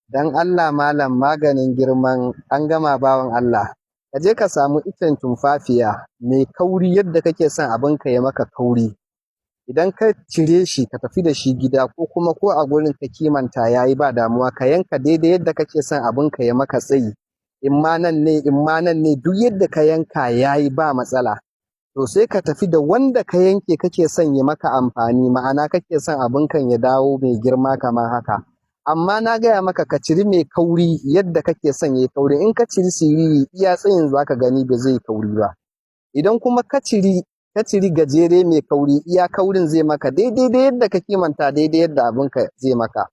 Dan Allah malam maganin girman an gama bawan Allah. Ka je ka samu icen tumfafiya mai kauri yadda kake son abinka ya maka kauri. Idan ka cire shi ka tafi da shi gida ko kuma ko a gurin ka kimanta yayi ba damuwa ka yanka daidai yadda kake son abinka ya maka tsayi. In ma nan ne duk yadda ka yanka yayi ba matsala. To sai ka tafi da wanda ka yanke kake son ya maka amfani ma'ana kake son abinkan ya dawo mai girma kamar haka. Amma na gaya maka ka ciri mai kauri yadda kake son yayi kauri in ka ciri siriri iya tsayin zaka gani ba zai kauri ba. Idan kuma ka ciri gajere mai kauri iya kaurin zai maka daidai da yadda ka kimanta daidai yadda abinka zai maka.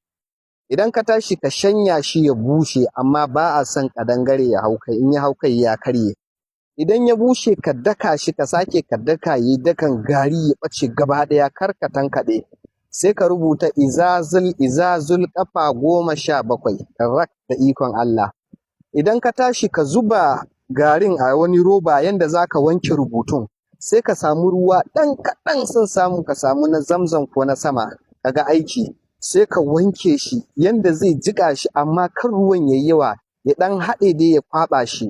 Idan ka tashi ka shanya shi ya bushe amma ba a son kadangare ya hau kai in ya hau kai ya karye. Idan ya bushe ka daka shi ka sake ka daka yi dakan gari ya ɓace gaba ɗaya kar ka tankaɗe. Sai ka rubuta izazul ƙafa 17 rak da ikon Allah. Idan ka tashi ka zuba garin a wani roba yanda za ka wanke rubutun sai ka samu ruwa ɗan kaɗan sun samu ka samu na zamzam ko na sama kaga aiki sai ka wanke shi yanda zai jiƙa shi amma kan ruwan yayi yawa ya ɗan haɗe dai ya kwaɓa shi.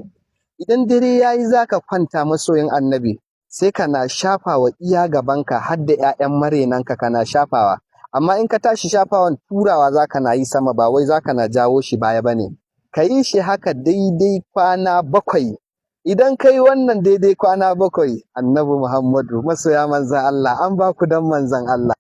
Idan dare yayi zaka kwanta masoyin annabi sai kana shafawa iya gabanka har da 'ya'yan marenanka kana shafawa amma in ka tashi shafawan turawa zaka na yi sama ba wai zaka na jawo shi baya bane. Ka yi shi haka daidai kwana 7. Idan ka yi wannan daidai kwana 7 annabi Muhammadu masoya manzan Allah an ba ku dan manzan Allah.